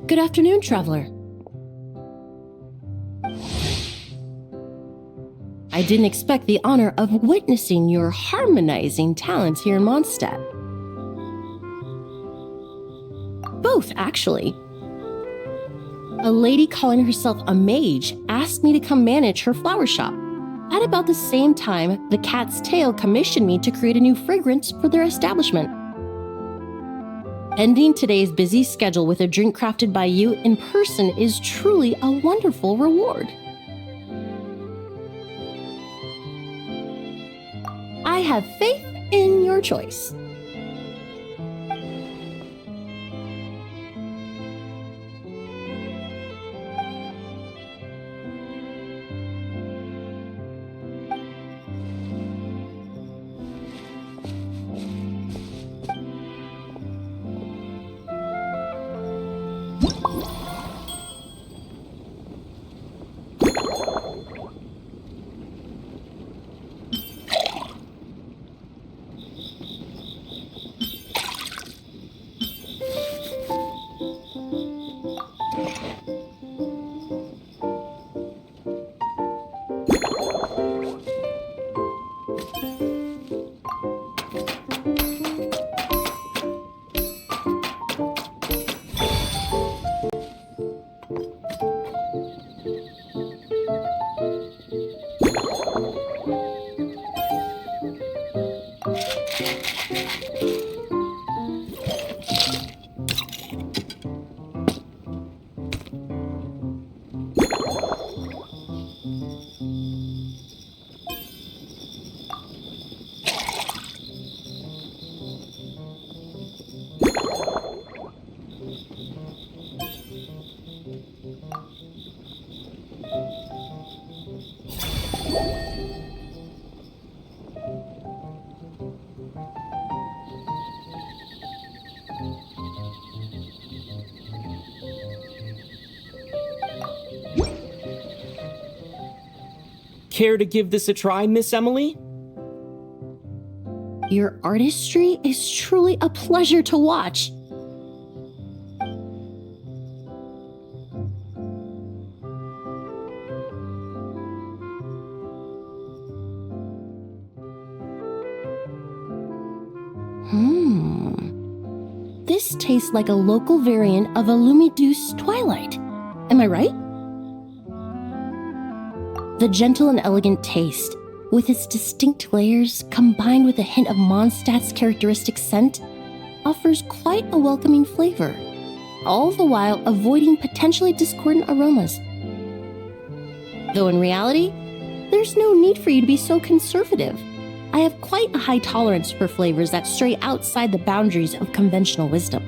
Good afternoon, traveler. I didn't expect the honor of witnessing your harmonizing talents here in Mondstadt. Both, actually. A lady calling herself a mage asked me to come manage her flower shop. At about the same time, the Cat's Tail commissioned me to create a new fragrance for their establishment. Ending today's busy schedule with a drink crafted by you in person is truly a wonderful reward. I have faith in your choice. Care to give this a try, Miss Emilie? Your artistry is truly a pleasure to watch. This tastes like a local variant of a Lumiduce Twilight. Am I right? The gentle and elegant taste, with its distinct layers combined with a hint of Mondstadt's characteristic scent, offers quite a welcoming flavor, all the while avoiding potentially discordant aromas. Though in reality, there's no need for you to be so conservative. I have quite a high tolerance for flavors that stray outside the boundaries of conventional wisdom.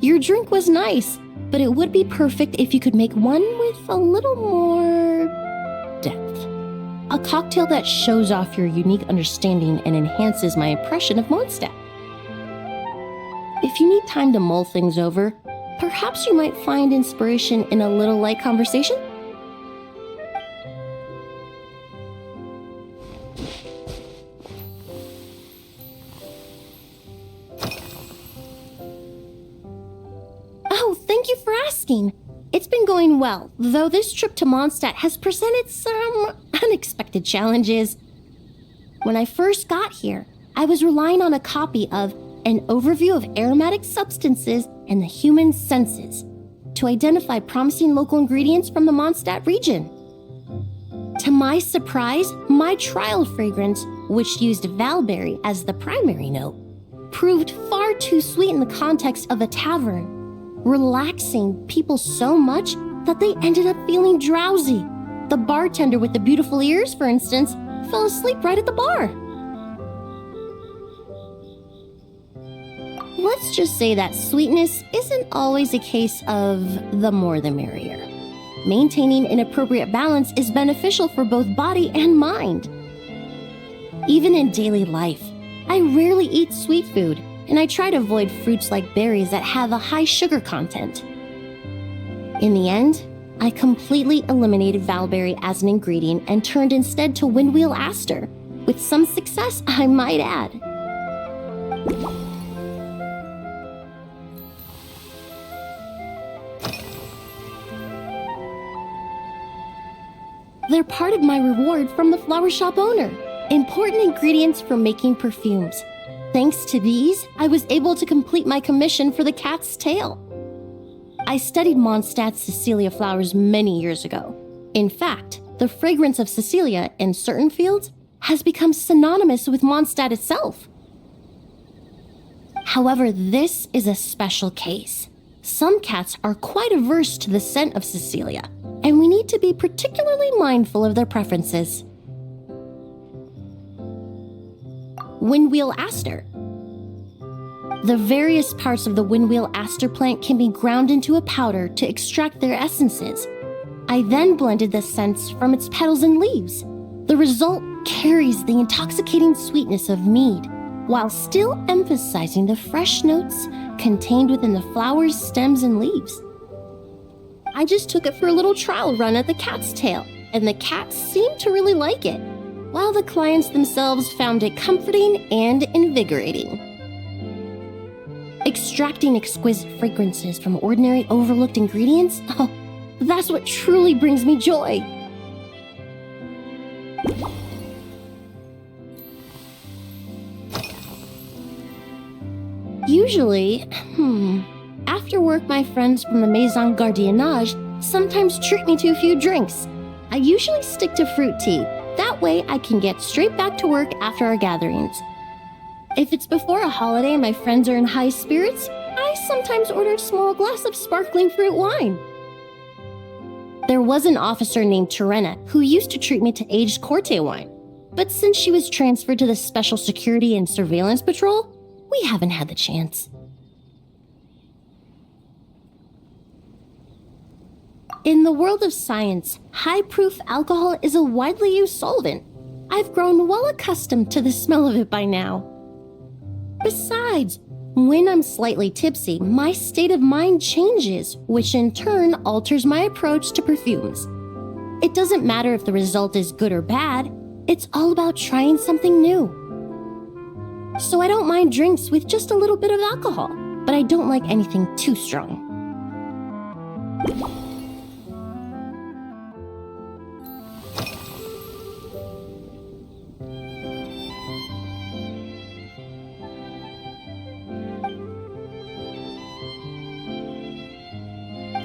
Your drink was nice, but it would be perfect if you could make one with a little more depth. A cocktail that shows off your unique understanding and enhances my impression of Mondstadt. If you need time to mull things over, perhaps you might find inspiration in a little light conversation? Thank you for asking. It's been going well, though this trip to Mondstadt has presented some unexpected challenges. When I first got here, I was relying on a copy of An Overview of Aromatic Substances and the Human Senses to identify promising local ingredients from the Mondstadt region. To my surprise, my trial fragrance, which used valberry as the primary note, proved far too sweet in the context of a tavern, relaxing people so much that they ended up feeling drowsy. The bartender with the beautiful ears, for instance, fell asleep right at the bar. Let's just say that sweetness isn't always a case of the more the merrier. Maintaining an appropriate balance is beneficial for both body and mind. Even in daily life, I rarely eat sweet food, and I try to avoid fruits like berries that have a high sugar content. In the end, I completely eliminated valberry as an ingredient and turned instead to windwheel aster, with some success, I might add. They're part of my reward from the flower shop owner. Important ingredients for making perfumes. Thanks to these, I was able to complete my commission for the cat's tail. I studied Mondstadt's Cecilia flowers many years ago. In fact, the fragrance of Cecilia in certain fields has become synonymous with Mondstadt itself. However, this is a special case. Some cats are quite averse to the scent of Cecilia, and we need to be particularly mindful of their preferences. Windwheel aster. The various parts of the windwheel aster plant can be ground into a powder to extract their essences. I then blended the scents from its petals and leaves. The result carries the intoxicating sweetness of mead, while still emphasizing the fresh notes contained within the flowers, stems, and leaves. I just took it for a little trial run at the cat's tail, and the cats seemed to really like it, while the clients themselves found it comforting and invigorating. Extracting exquisite fragrances from ordinary overlooked ingredients? Oh, that's what truly brings me joy. Usually, after work, my friends from the Maison Gardiennage sometimes treat me to a few drinks. I usually stick to fruit tea. That way I can get straight back to work after our gatherings. If it's before a holiday and my friends are in high spirits, I sometimes order a small glass of sparkling fruit wine. There was an officer named Terena who used to treat me to aged Corte wine, but since she was transferred to the Special Security and Surveillance Patrol, we haven't had the chance. In the world of science, high-proof alcohol is a widely used solvent. I've grown well accustomed to the smell of it by now. Besides, when I'm slightly tipsy, my state of mind changes, which in turn alters my approach to perfumes. It doesn't matter if the result is good or bad, it's all about trying something new. So I don't mind drinks with just a little bit of alcohol, but I don't like anything too strong.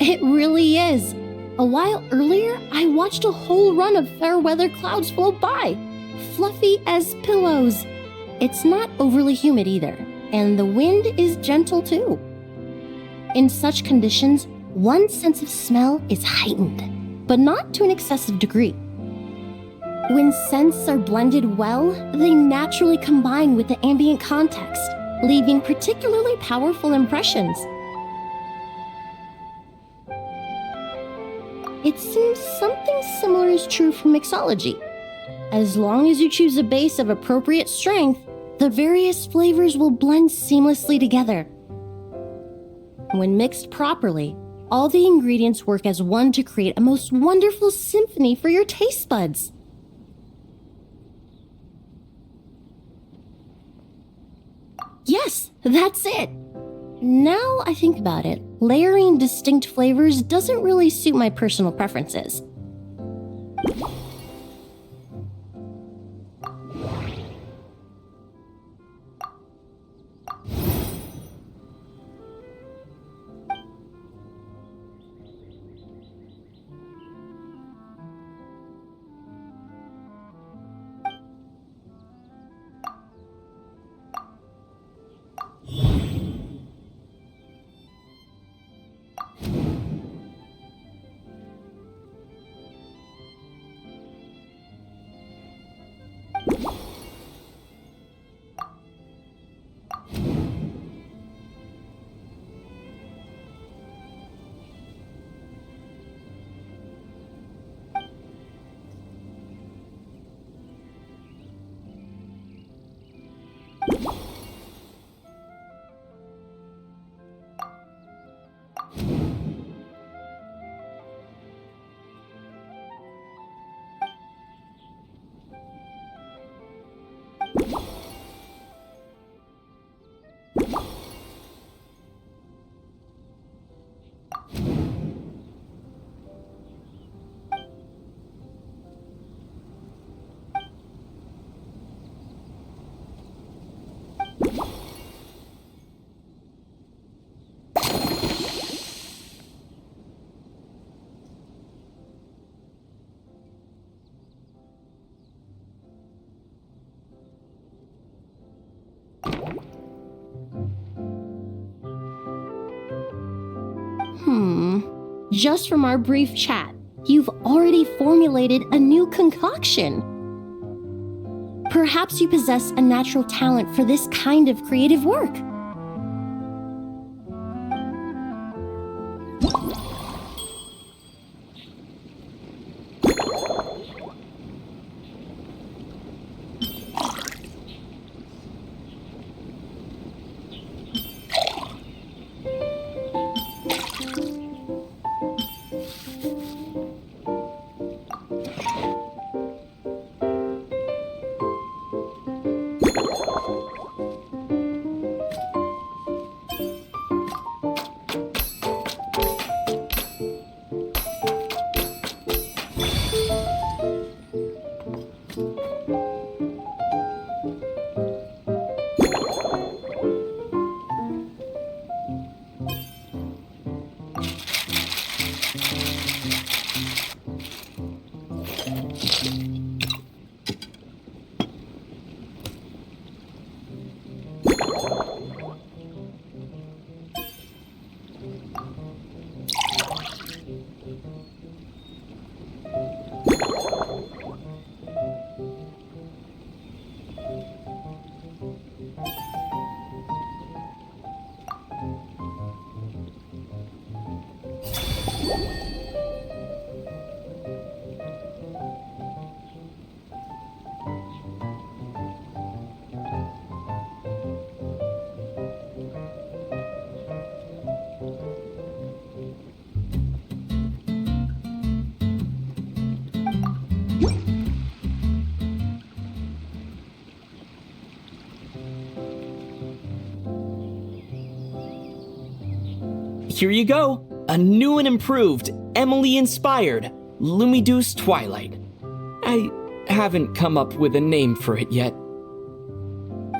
It really is. A while earlier, I watched a whole run of fair weather clouds float by, fluffy as pillows. It's not overly humid either, and the wind is gentle too. In such conditions, one's sense of smell is heightened, but not to an excessive degree. When scents are blended well, they naturally combine with the ambient context, leaving particularly powerful impressions. It seems something similar is true for mixology. As long as you choose a base of appropriate strength, the various flavors will blend seamlessly together. When mixed properly, all the ingredients work as one to create a most wonderful symphony for your taste buds. Yes, that's it. Now I think about it, layering distinct flavors doesn't really suit my personal preferences. just from our brief chat, you've already formulated a new concoction. Perhaps you possess a natural talent for this kind of creative work. Here you go. A new and improved, Emilie-inspired Lumiduce Twilight. I haven't come up with a name for it yet.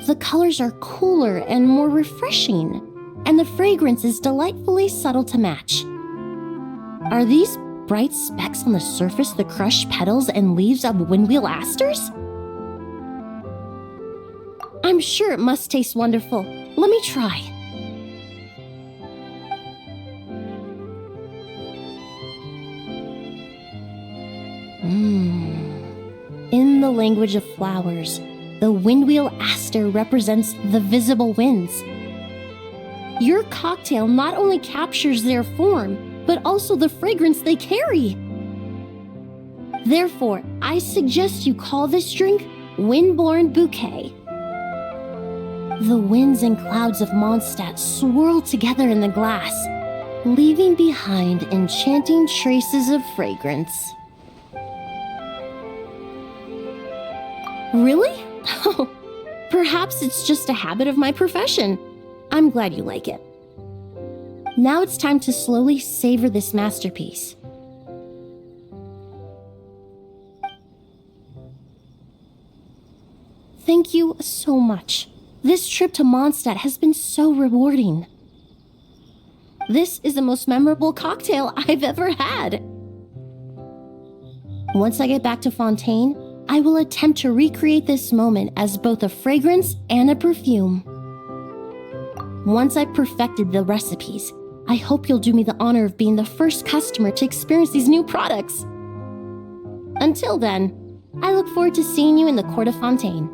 The colors are cooler and more refreshing, and the fragrance is delightfully subtle to match. Are these bright specks on the surface the crushed petals and leaves of windwheel asters? I'm sure it must taste wonderful. Let me try. In the language of flowers, the windwheel aster represents the visible winds. Your cocktail not only captures their form, but also the fragrance they carry. Therefore, I suggest you call this drink Windborne Bouquet. The winds and clouds of Mondstadt swirl together in the glass, leaving behind enchanting traces of fragrance. Really? Oh, perhaps it's just a habit of my profession. I'm glad you like it. Now it's time to slowly savor this masterpiece. Thank you so much. This trip to Mondstadt has been so rewarding. This is the most memorable cocktail I've ever had. Once I get back to Fontaine, I will attempt to recreate this moment as both a fragrance and a perfume. Once I've perfected the recipes, I hope you'll do me the honor of being the first customer to experience these new products. Until then, I look forward to seeing you in the Court of Fontaine.